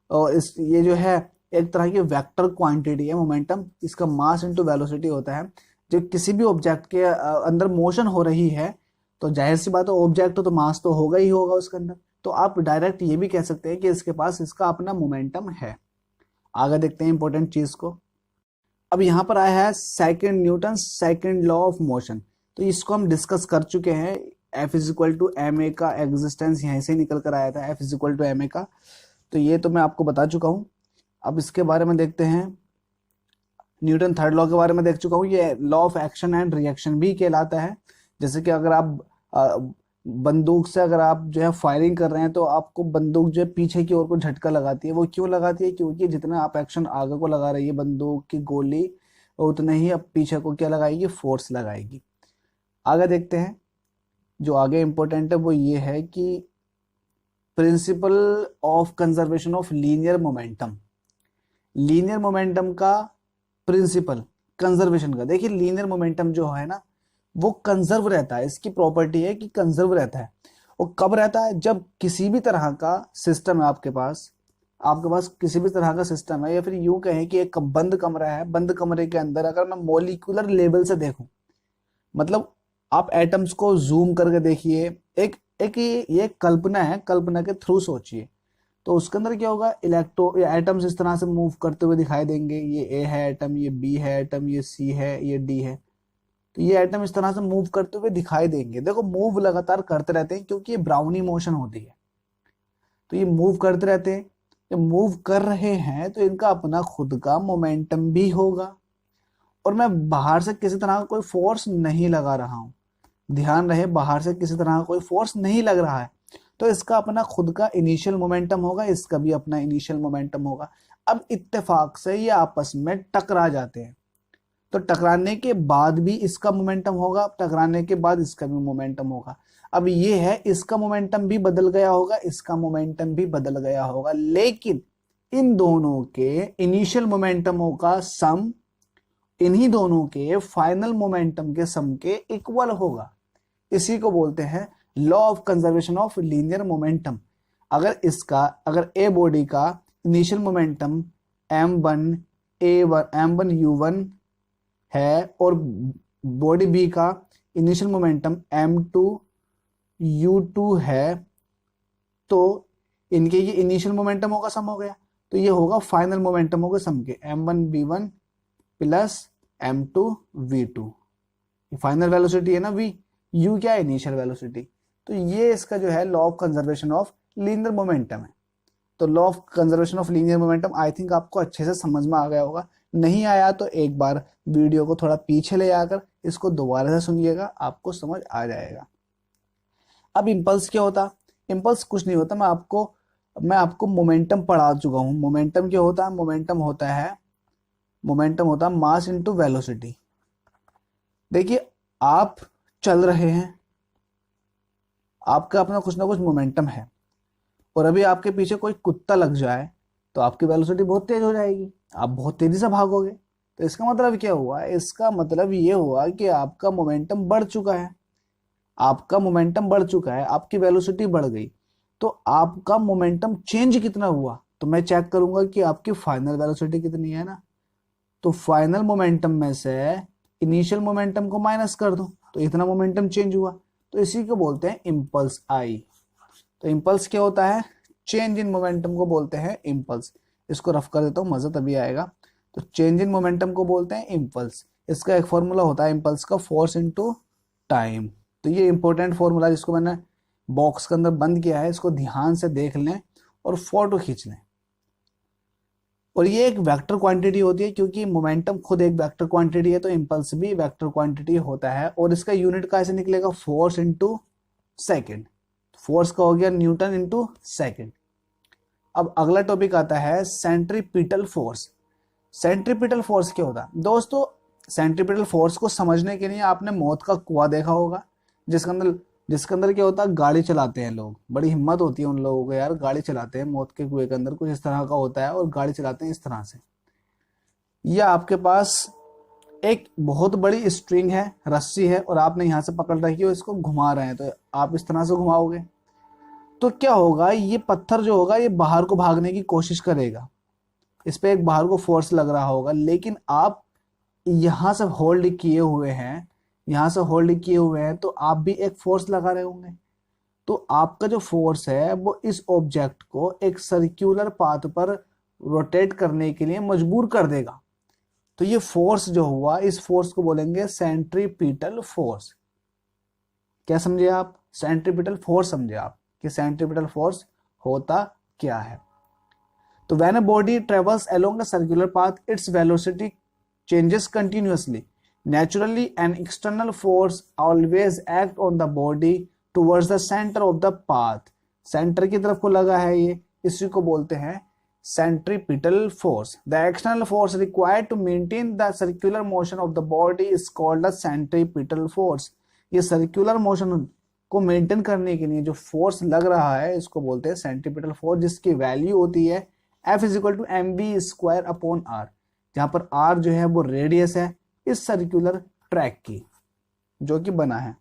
और ये जो है एक तरह की वेक्टर क्वांटिटी है मोमेंटम। इसका मास इनटू वेलोसिटी होता है। जब किसी भी ऑब्जेक्ट के अंदर मोशन हो रही है तो जाहिर सी बात है ऑब्जेक्ट तो मास तो होगा ही होगा उसके अंदर। तो आप डायरेक्ट ये भी कह सकते हैं कि इसके पास इसका अपना मोमेंटम है। आगे देखते हैं इंपॉर्टेंट चीज को। अब यहाँ पर आया है second Newton second law of motion. तो इसको हम डिस्कस कर चुके हैं। F is equal to M A का एग्जिस्टेंस यहीं से निकल कर आया था, F is equal to M A का। तो ये तो मैं आपको बता चुका हूँ। अब इसके बारे में देखते हैं। न्यूटन थर्ड लॉ के बारे में देख चुका हूँ। ये law of action and reaction भी कहलाता है। जैसे कि अगर आप बंदूक से अगर आप जो है फायरिंग कर रहे हैं तो आपको बंदूक जो है पीछे की ओर को झटका लगाती है। वो क्यों लगाती है? क्योंकि जितना आप एक्शन आगे को लगा रही है बंदूक की गोली, उतना ही अब पीछे को क्या लगाएगी? फोर्स लगाएगी। आगे देखते हैं। जो आगे इंपॉर्टेंट है वो ये है कि principle of conservation of linear momentum. Linear momentum का प्रिंसिपल कंजर्वेशन का। देखिए लीनियर मोमेंटम जो है ना वो कंजर्व रहता है। इसकी प्रॉपर्टी है कि कंजर्व रहता है। और कब रहता है? जब किसी भी तरह का सिस्टम है आपके पास किसी भी तरह का सिस्टम है, या फिर यूं कहें कि एक बंद कमरा है, बंद कमरे के अंदर अगर मैं मॉलिक्यूलर लेवल से देखूं, मतलब आप एटम्स को जूम करके देखिए, एक एक ये कल्पना है, कल्पना के थ्रू सोचिए। तो उसके अंदर क्या होगा? एटम्स इस तरह से मूव करते हुए दिखाई देंगे। ये ए है एटम, ये बी है एटम, ये सी है, ये डी है। तो ये एटम इस तरह से मूव करते हुए दिखाई देंगे। देखो मूव लगातार करते रहते हैं क्योंकि ये ब्राउनी मोशन होती है। तो ये मूव करते रहते हैं। ये मूव कर रहे हैं तो इनका अपना खुद का मोमेंटम भी होगा। और मैं बाहर से किसी तरह का कोई फोर्स नहीं लगा रहा हूं। ध्यान रहे, बाहर से किसी तरह का कोई फोर्स नहीं लग रहा है। तो इसका अपना खुद का इनिशियल मोमेंटम होगा, इसका भी अपना इनिशियल मोमेंटम होगा। अब इत्तेफाक से ये आपस में टकरा जाते हैं। तो टकराने के बाद भी इसका मोमेंटम होगा, टकराने के बाद इसका भी मोमेंटम होगा। अब ये है इसका मोमेंटम भी बदल गया होगा, इसका मोमेंटम भी बदल गया होगा, लेकिन इन दोनों के इनिशियल मोमेंटमों का सम इन्हीं दोनों के फाइनल मोमेंटम के सम के इक्वल होगा। इसी को बोलते हैं law of conservation of linear momentum. अगर ए बॉडी का इनिशियल मोमेंटम m1 है और बॉडी बी का इनिशियल मोमेंटम m2 है, तो इनके ये इनिशियल मोमेंटम का सम हो गया। तो ये होगा फाइनल मोमेंटम के सम के m1v1 plus m2v2। Final velocity है ना v, u क्या है? Initial velocity. तो ये इसका जो है law of conservation of linear momentum है। तो law of conservation of linear momentum I think आपको अच्छे से समझ में आ गया होगा। नहीं आया तो एक बार वीडियो को थोड़ा पीछे ले आकर इसको दोबारा से सुनिएगा, आपको समझ आ जाएगा। अब इंपल्स क्या होता? इंपल्स कुछ नहीं होता। मैं आपको मोमेंटम पढ़ा चुका हूं। मोमेंटम क्या होता है? मोमेंटम होता है मास इनटू वेलोसिटी। देखिए आप चल रहे हैं, आपका अपना कुछ ना कुछ मोमेंटम है, और अभी आपके पीछे कोई कुत्ता लग जाए तो आपकी वेलोसिटी बहुत तेज हो जाएगी, आप बहुत तेजी से भागोगे। तो इसका मतलब क्या हुआ? इसका मतलब ये हुआ कि आपका मोमेंटम बढ़ चुका है, आपकी वेलोसिटी बढ़ गई। तो आपका मोमेंटम चेंज कितना हुआ? तो मैं चेक करूंगा कि आपकी फाइनल वेलोसिटी कितनी है ना। तो फाइनल मोमेंटम में से इनिशियल मोमेंटम को माइनस कर दो तो इतना मोमेंटम चेंज हुआ। तो इसी को बोलते हैं इम्पल्स आई। तो इम्पल्स क्या होता है? चेंज इन मोमेंटम को बोलते हैं इम्पल्स। इसको रफ कर देता हूँ, मजा तभी आएगा। तो चेंज इन मोमेंटम को बोलते हैं इम्पल्स। इसका एक फॉर्मूला होता है इम्पल्स का, फोर्स इनटू टाइम। तो ये इंपॉर्टेंट फॉर्मूला जिसको मैंने बॉक्स के अंदर बंद किया है, इसको ध्यान से देख लें और फोटो खींच लें। और ये एक वेक्टर क्वांटिटी होती है, क्योंकि मोमेंटम खुद एक वेक्टर क्वांटिटी है, तो इम्पल्स भी वेक्टर क्वांटिटी होता है। और इसका यूनिट कैसे निकलेगा, फोर्स इनटू सेकंड। फोर्स का हो गया न्यूटन इनटू सेकंड। अब अगला टॉपिक आता है सेंट्रीपिटल फोर्स। सेंट्रीपिटल फोर्स क्या होता है दोस्तों? सेंट्रीपिटल फोर्स को समझने के लिए आपने मौत का कुआं देखा होगा, जिसके अंदर क्या होता है, गाड़ी चलाते हैं लोग। बड़ी हिम्मत होती है उन लोगों को यार, गाड़ी चलाते हैं मौत के कुएं के अंदर, कुछ इस तरह का होता है और गाड़ी चलाते हैं इस तरह से। या आपके पास एक बहुत बड़ी स्ट्रिंग है, रस्सी है, और आपने यहाँ से पकड़ रखी है, इसको घुमा रहे हैं, तो आप इस तरह से घुमाओगे तो क्या होगा, ये पत्थर जो होगा ये बाहर को भागने की कोशिश करेगा, इस पे एक बाहर को फोर्स लग रहा होगा। लेकिन आप यहाँ से होल्ड किए हुए हैं, यहाँ से होल्ड किए हुए हैं, तो आप भी एक फोर्स लगा रहे होंगे। तो आपका जो फोर्स है वो इस ऑब्जेक्ट को एक सर्कुलर पाथ पर रोटेट करने के लिए मजबूर कर देगा। तो ये फोर्स जो हुआ, इस फोर्स को बोलेंगे सेंट्रीपिटल फोर्स। क्या समझे आप? सेंट्रीपिटल फोर्स समझे आप कि सेंट्रीपिटल फोर्स होता क्या है? तो when a body travels along a circular path, its velocity changes continuously. Naturally, an external force always act on the body towards the center of the path. Centre की तरफ को लगा है ये, इसी को बोलते हैं centripetal force. The external force required to maintain the circular motion of the body is called a centripetal force. ये circular motion को मेंटेन करने के लिए जो फोर्स लग रहा है, इसको बोलते हैं सेंट्रीपिटल फोर्स, जिसकी वैल्यू होती है F = mv²/r, जहां पर r जो है वो रेडियस है इस सर्कुलर ट्रैक की जो कि बना है।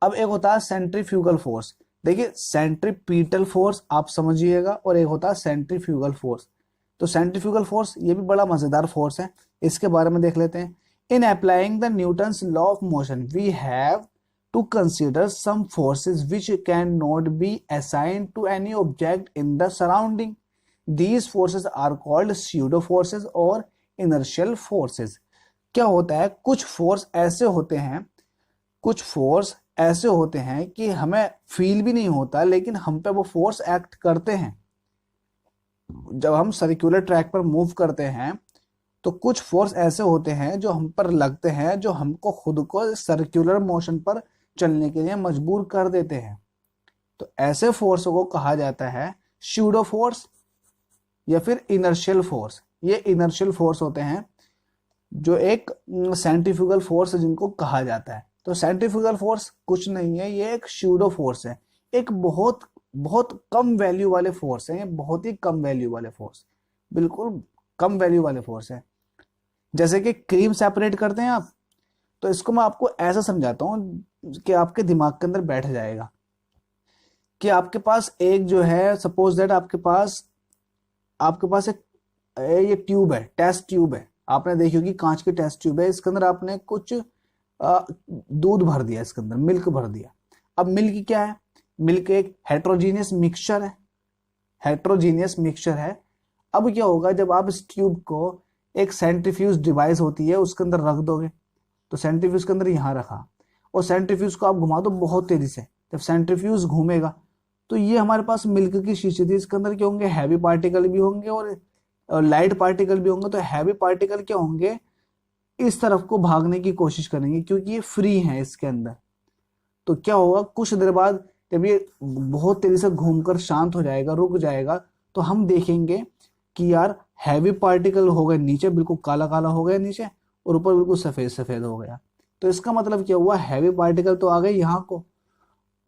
अब एक होता है सेंट्रीफ्यूगल फोर्स। देखिए, सेंट्रीपिटल फोर्स आप समझिएगा, और एक होता है सेंट्रीफ्यूगल फोर्स। तो सेंट्रीफ्यूगल फोर्स ये भी बड़ा मजेदार फोर्स है, इसके बारे में देख लेते हैं। In applying the Newton's law of motion we have to consider some forces which can not be assigned to any object in the surrounding. These forces are called pseudo forces और inertial forces। क्या होता है, कुछ force ऐसे होते हैं कि हमें फील भी नहीं होता, लेकिन हम पे वो फोर्स एक्ट करते हैं। जब हम सर्कुलर ट्रैक पर मूव करते हैं तो कुछ फोर्स ऐसे होते हैं जो हम पर लगते हैं, जो हमको खुद को सर्कुलर मोशन पर चलने के लिए मजबूर कर देते हैं। तो ऐसे फोर्स को कहा जाता है स्यूडो फोर्स या फिर इनर्शियल फोर्स। ये इनर्शियल फोर्स होते हैं जो एक सेंट्रीफ्यूगल फोर्स जिनको कहा जाता है। तो सेंट्रीफ्यूगल फोर्स कुछ नहीं है, ये एक स्यूडो फोर्स है, एक बहुत बहुत कम वैल्यू वाले फोर्स है, ये बहुत ही कम वैल्यू वाले फोर्स, बिल्कुल कम वैल्यू वाले फोर्स है। जैसे कि क्रीम सेपरेट करते हैं आप, तो इसको मैं आपको ऐसा समझाता हूँ कि आपके दिमाग के अंदर बैठ जाएगा कि आपके पास एक जो है, सपोज दैट आपके पास एक ये ट्यूब है, टेस्ट ट्यूब है, आपने देखी होगी कांच की टेस्ट ट्यूब है, इसके अंदर आपने कुछ दूध भर दिया, इसके अंदर मिल्क भर दिया। अब मिल्क क्या है? मिल्क एक हेट्रोजीनियस मिक्सचर है। अब क्या होगा, जब आप इस ट्यूब को एक सेंट्रीफ्यूज डिवाइस होती है उसके अंदर रख दोगे, तो सेंट्रीफ्यूज के अंदर यहाँ रखा और सेंट्रीफ्यूज को आप घुमा दो बहुत तेजी से। जब सेंट्रीफ्यूज घूमेगा तो ये हमारे पास मिल्क की शीशी थी, इसके अंदर क्या होंगे, हैवी पार्टिकल भी होंगे और लाइट पार्टिकल भी होंगे। तो हैवी पार्टिकल क्या होंगे, इस तरफ को भागने की कोशिश करेंगे क्योंकि ये फ्री है इसके अंदर। तो क्या होगा, कुछ देर बाद जब ये बहुत तेजी से घूमकर शांत हो जाएगा, रुक जाएगा, तो हम देखेंगे कि यार हैवी पार्टिकल हो गए नीचे, बिल्कुल काला काला हो गया नीचे, और ऊपर बिल्कुल सफेद सफेद हो गया। तो इसका मतलब क्या हुआ, हैवी पार्टिकल तो आ गए यहाँ को,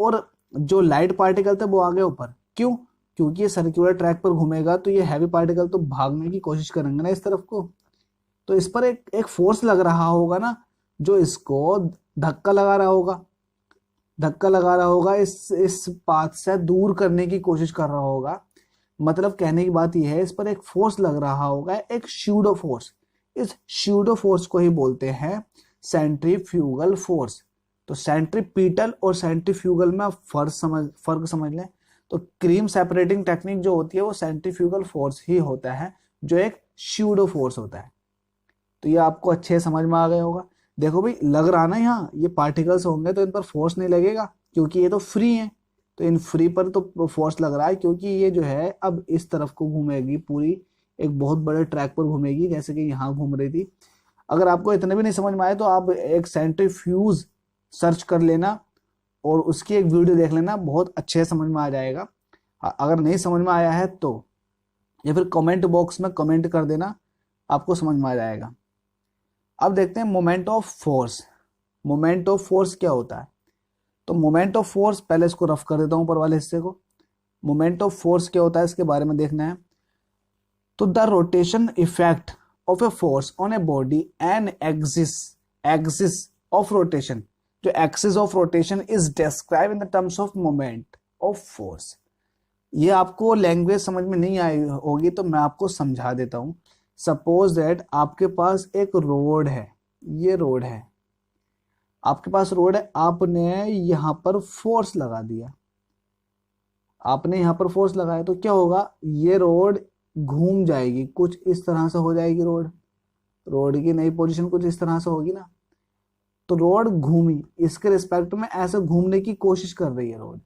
और जो लाइट पार्टिकल थे वो आ गए ऊपर। क्यों? क्योंकि ये सर्कुलर ट्रैक पर घूमेगा तो ये हैवी पार्टिकल तो भागने की कोशिश करेंगे ना इस तरफ को, तो इस पर एक फोर्स लग रहा होगा ना, जो इसको धक्का लगा रहा होगा, इस पाथ से दूर करने की कोशिश कर रहा होगा। मतलब कहने की बात यह है, इस पर एक फोर्स लग रहा होगा, एक स्यूडो फोर्स। इस स्यूडो फोर्स को ही बोलते हैं सेंट्रीफ्यूगल फोर्स। तो सेंट्रीपिटल और सेंट्रीफ्यूगल में आप फर्क समझ लें। तो क्रीम सेपरेटिंग टेक्निक जो होती है वो सेंट्रीफ्यूगल फोर्स ही होता है, जो एक स्यूडो फोर्स होता है। तो ये आपको अच्छे समझ में आ गया होगा। देखो भाई, लग रहा ना यहाँ ये पार्टिकल्स होंगे तो इन पर फोर्स नहीं लगेगा, क्योंकि ये तो फ्री है। तो इन फ्री पर तो फोर्स लग रहा है, क्योंकि ये जो है अब इस तरफ को घूमेगी, पूरी एक बहुत बड़े ट्रैक पर घूमेगी, जैसे कि यहाँ घूम रही थी। अगर आपको इतने भी नहीं समझ में आए तो आप एक सेंट्रीफ्यूज सर्च कर लेना और उसकी एक वीडियो देख लेना, बहुत अच्छे से समझ में आ जाएगा। अगर नहीं समझ में आया है तो या फिर कमेंट बॉक्स में कमेंट कर देना, आपको समझ में आ जाएगा। अब देखते हैं moment of force. Moment of force क्या होता है? तो मोमेंट ऑफ फोर्स, पहले इसको रफ कर देता हूं ऊपर वाले हिस्से को। मोमेंट ऑफ फोर्स क्या होता है इसके बारे में देखना है। तो the rotation effect of a force on a body and axis of rotation, जो axis of rotation is describe in the terms of moment of force. ये आपको लैंग्वेज समझ में नहीं आई होगी तो मैं आपको समझा देता हूं। सपोज दैट आपके पास एक रोड है, ये रोड है, आपके पास रोड है, आपने यहां पर फोर्स लगा दिया, आपने यहां पर फोर्स लगाया तो क्या होगा, ये रोड घूम जाएगी, कुछ इस तरह से हो जाएगी। रोड की नई पोजीशन कुछ इस तरह से होगी ना। तो रोड घूमी, इसके रिस्पेक्ट में ऐसे घूमने की कोशिश कर रही है रोड।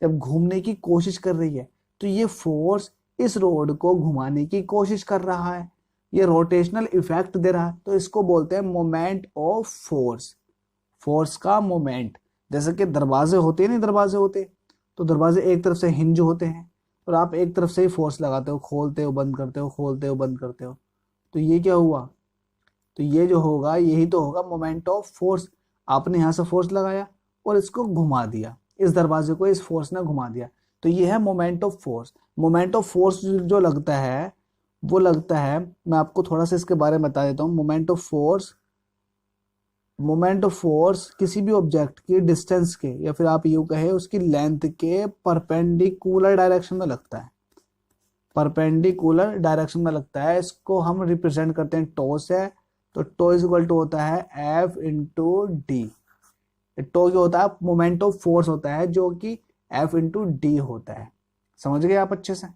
जब घूमने की कोशिश कर रही है तो ये फोर्स इस रोड को घुमाने की कोशिश कर रहा है, ये रोटेशनल इफेक्ट दे रहा है, तो इसको बोलते हैं मोमेंट ऑफ फोर्स। फोर्स का मोमेंट, जैसे कि दरवाजे होते हैं, नहीं दरवाजे होते तो दरवाजे एक तरफ से हिंज होते हैं और आप एक तरफ से ही फोर्स लगाते हो, खोलते हो बंद करते हो, खोलते हो बंद करते हो। तो ये क्या हुआ, तो ये जो होगा यही तो होगा मोमेंट ऑफ फोर्स। आपने यहाँ से फोर्स लगाया और इसको घुमा दिया, इस दरवाजे को इस फोर्स ने घुमा दिया, तो ये है moment of force. Moment of force जो लगता है वो लगता है, मैं आपको थोड़ा सा इसके बारे में बता देता हूँ। मोमेंट ऑफ फोर्स किसी भी ऑब्जेक्ट की डिस्टेंस के, या फिर आप यूं कहे उसकी लेंथ के परपेंडिकुलर डायरेक्शन में लगता है, परपेंडिकुलर डायरेक्शन में लगता है। इसको हम रिप्रेजेंट करते हैं टो से। तो टो इज इक्वल टू होता है एफ इंटू डी। टो क्या होता है, मोमेंट ऑफ फोर्स होता है, जो कि एफ इंटू डी होता है। समझ गए आप अच्छे से?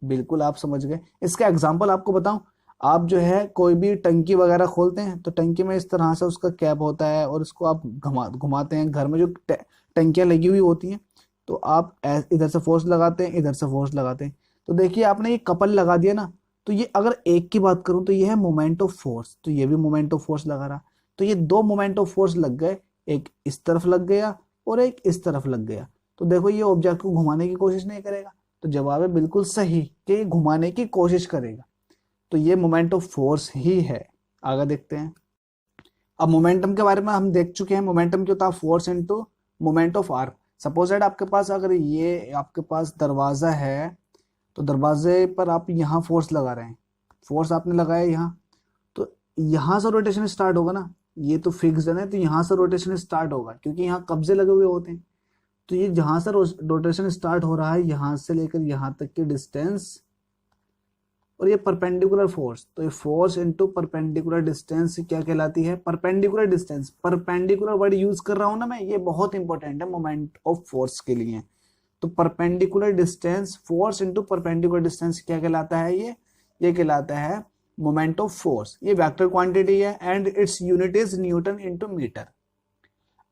बिल्कुल आप समझ गए। इसका एग्जांपल आपको बताऊं, आप जो है कोई भी टंकी वगैरह खोलते हैं तो टंकी में इस तरह से उसका कैप होता है और इसको आप घुमाते हैं। घर में जो टंकियां लगी हुई होती हैं तो आप इधर से फोर्स लगाते हैं, इधर से फोर्स लगाते हैं। तो देखिए आपने ये कपल लगा दिया ना, तो ये अगर एक की बात करूं तो ये है मोमेंट ऑफ फोर्स, तो ये भी मोमेंट ऑफ फोर्स लगा रहा। तो ये दो मोमेंट ऑफ फोर्स लग गए, एक इस तरफ लग गया और एक इस तरफ लग गया। तो देखो ये ऑब्जेक्ट को घुमाने की कोशिश नहीं करेगा, तो जवाब है बिल्कुल सही कि ये घुमाने की कोशिश करेगा। तो ये मोमेंट ऑफ फोर्स ही है। आगे देखते हैं। अब मोमेंटम के बारे में हम देख चुके हैं। मोमेंटम क्या होता है, force into moment of arc. Suppose that आपके पास, अगर ये आपके पास दरवाजा है तो दरवाजे पर आप यहाँ फोर्स लगा रहे हैं, फोर्स आपने लगाया यहाँ, तो यहाँ से रोटेशन स्टार्ट होगा ना, ये तो फिक्स्ड है ना, तो यहाँ से रोटेशन स्टार्ट होगा क्योंकि यहाँ कब्जे लगे हुए होते हैं। तो ये जहां से रोटेशन स्टार्ट हो रहा है, यहां से लेकर यहां तक की डिस्टेंस, और ये परपेंडिकुलर फोर्स, तो ये फोर्स इनटू परपेंडिकुलर डिस्टेंस क्या कहलाती है, perpendicular distance. Perpendicular word use कर रहा हूं ना मैं, ये बहुत इंपॉर्टेंट है मोमेंट ऑफ फोर्स के लिए। तो perpendicular distance, force into perpendicular distance क्या कहलाता है, ये कहलाता है मोमेंट ऑफ फोर्स। ये वेक्टर क्वांटिटी है and its unit is newton into metre.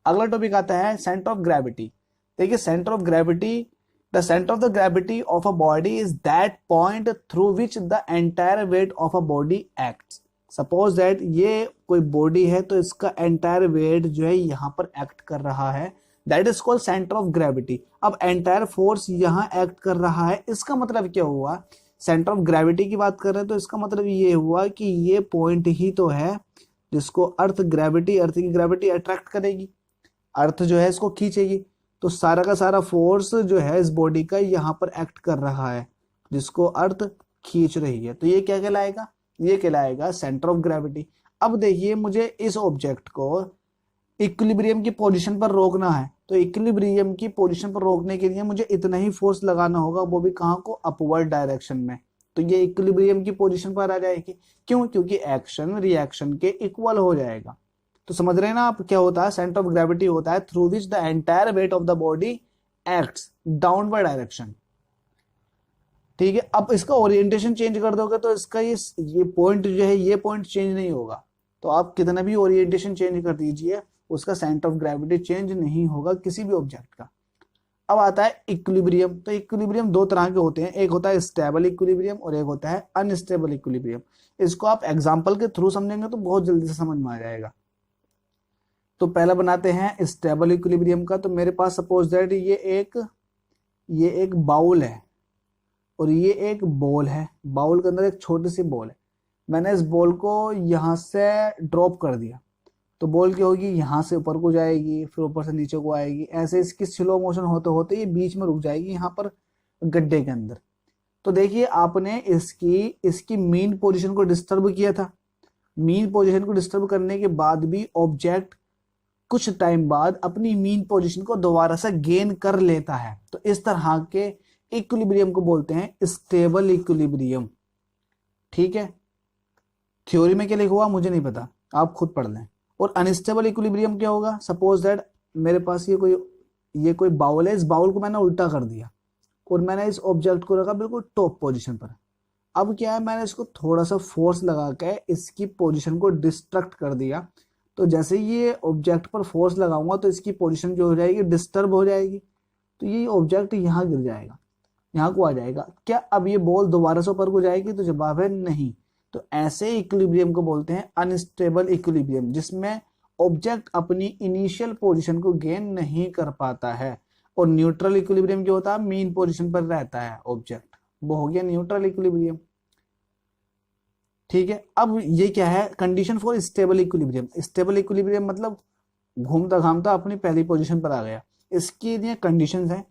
अगला टॉपिक आता है सेंटर ऑफ ग्रेविटी। देखिए centre of gravity, the centre of the gravity of a body is that point through which the entire weight of a body acts. Suppose that ये कोई body है तो इसका entire wait जो है यहाँ पर एक्ट कर रहा है, that is called centre of gravity. अब एंटायर फोर्स यहाँ एक्ट कर रहा है, इसका मतलब क्या हुआ, सेंटर ऑफ ग्रेविटी की बात कर रहे हैं तो इसका मतलब ये हुआ कि ये पॉइंट ही तो है जिसको अर्थ की ग्रेविटी अट्रैक्ट करेगी, अर्थ जो है इसको खींचेगी। तो सारा का सारा फोर्स जो है इस बॉडी का यहाँ पर एक्ट कर रहा है जिसको अर्थ खींच रही है। तो ये क्या कहलाएगा, ये कहलाएगा सेंटर ऑफ ग्रेविटी। अब देखिए मुझे इस ऑब्जेक्ट को इक्विलिब्रियम की पोजीशन पर रोकना है, तो इक्विलिब्रियम की पोजीशन पर रोकने के लिए मुझे इतना ही फोर्स लगाना होगा, वो भी कहाँ को, अपवर्ड डायरेक्शन में। तो ये इक्विलिब्रियम की पोजीशन पर आ जाएगी। क्यों, क्योंकि एक्शन रिएक्शन के इक्वल हो जाएगा। तो समझ रहे हैं ना आप, क्या होता है, सेंटर ऑफ ग्रेविटी होता है through which the entire weight of the body acts downward direction. ठीक है, अब इसका ओरिएंटेशन चेंज कर दोगे तो इसका ये पॉइंट जो है, ये पॉइंट चेंज नहीं होगा। तो आप कितना भी ओरिएंटेशन चेंज कर दीजिए, उसका सेंटर ऑफ ग्रेविटी चेंज नहीं होगा किसी भी ऑब्जेक्ट का। अब आता है इक्विलिब्रियम। तो इक्विलिब्रियम दो तरह के होते हैं, एक होता है स्टेबल इक्विलिब्रियम और एक होता है अनस्टेबल इक्विलिब्रियम। इसको आप एग्जांपल के थ्रू समझेंगे तो बहुत जल्दी से समझ में आ जाएगा। तो पहला बनाते हैं स्टेबल इक्विलिब्रियम का। तो मेरे पास सपोज दैट ये एक बाउल है और ये एक बॉल है। बाउल के अंदर एक छोटी सी बॉल है। मैंने इस बॉल को यहाँ से ड्रॉप कर दिया तो बॉल क्या होगी, यहाँ से ऊपर को जाएगी, फिर ऊपर से नीचे को आएगी। ऐसे इसकी स्लो मोशन होते होते ये बीच में रुक जाएगी यहाँ पर गड्ढे के अंदर। तो देखिए आपने इसकी मीन पोजीशन को डिस्टर्ब किया था। मीन पोजीशन को डिस्टर्ब करने के बाद भी ऑब्जेक्ट कुछ टाइम बाद अपनी मीन पोजीशन को दोबारा से गेन कर लेता है। तो इस तरह के इक्विलिब्रियम को बोलते हैं स्टेबल इक्विलिब्रियम। ठीक है, थ्योरी में क्या लिखा हुआ मुझे नहीं पता, आप खुद पढ़ लें। और अनस्टेबल इक्विलिब्रियम क्या होगा, सपोज दैट मेरे पास ये कोई बाउल है, इस बाउल को मैंने उल्टा कर दिया और मैंने इस ऑब्जेक्ट को रखा बिल्कुल टॉप पोजीशन पर। अब क्या है, मैंने इसको थोड़ा सा फोर्स लगा के इसकी पोजीशन को डिस्ट्रक्ट कर दिया। तो जैसे ये ऑब्जेक्ट पर फोर्स लगाऊंगा तो इसकी पोजीशन जो हो जाएगी डिस्टर्ब हो जाएगी। तो ये ऑब्जेक्ट यहाँ गिर जाएगा, यहाँ को आ जाएगा। क्या अब ये बॉल दोबारा से ऊपर को जाएगी, तो जवाब है नहीं। तो ऐसे इक्विलिब्रियम को बोलते हैं अनस्टेबल इक्विलिब्रियम, जिसमें ऑब्जेक्ट अपनी इनिशियल पोजीशन को गेन नहीं कर पाता है। और न्यूट्रल इक्विलिब्रियम जो होता है, मीन पोजीशन पर रहता है ऑब्जेक्ट, वो हो गया न्यूट्रल इक्विलिब्रियम। ठीक है, अब ये क्या है, condition for stable equilibrium. Stable equilibrium मतलब घूमता घामता अपनी पहली पोजीशन पर आ गया। इसकी लिए कंडीशंस हैं।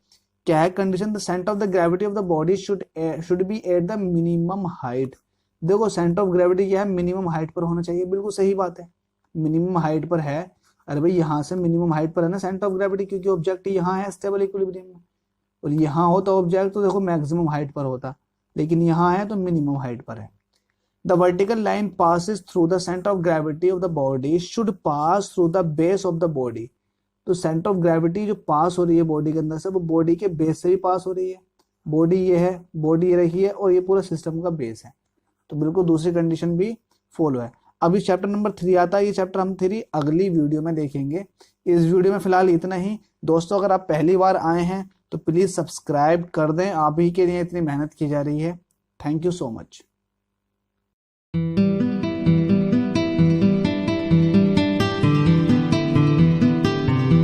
क्या है condition, the centre of the gravity of the body should be at the minimum height. देखो सेंटर ऑफ ग्रेविटी क्या है, मिनिमम हाइट पर होना चाहिए। बिल्कुल सही बात है, मिनिमम हाइट पर है। अरे भाई यहाँ से मिनिमम हाइट पर है ना सेंटर ऑफ ग्रेविटी, क्योंकि ऑब्जेक्ट यहाँ है स्टेबल इक्विलिब्रियम में। और यहाँ होता ऑब्जेक्ट तो देखो मैक्सिमम हाइट पर होता, लेकिन यहाँ है तो मिनिमम हाइट पर है। The vertical line passes through the centre of gravity of the body should pass through the base of the body. तो सेंटर ऑफ ग्रेविटी जो पास हो रही है बॉडी के अंदर से, वो बॉडी के बेस से भी पास हो रही है। बॉडी ये है, बॉडी ये रही है और ये पूरा सिस्टम का बेस है। तो बिल्कुल दूसरी कंडीशन भी फॉलो है। अभी चैप्टर नंबर 3 आता है, ये चैप्टर हम 3 अगली वीडियो में देखेंगे। इस वीडियो में फिलहाल इतना ही। दोस्तों अगर आप पहली बार आए हैं तो प्लीज सब्सक्राइब कर दें, आप ही के लिए इतनी मेहनत की जा रही है। Thank you so much.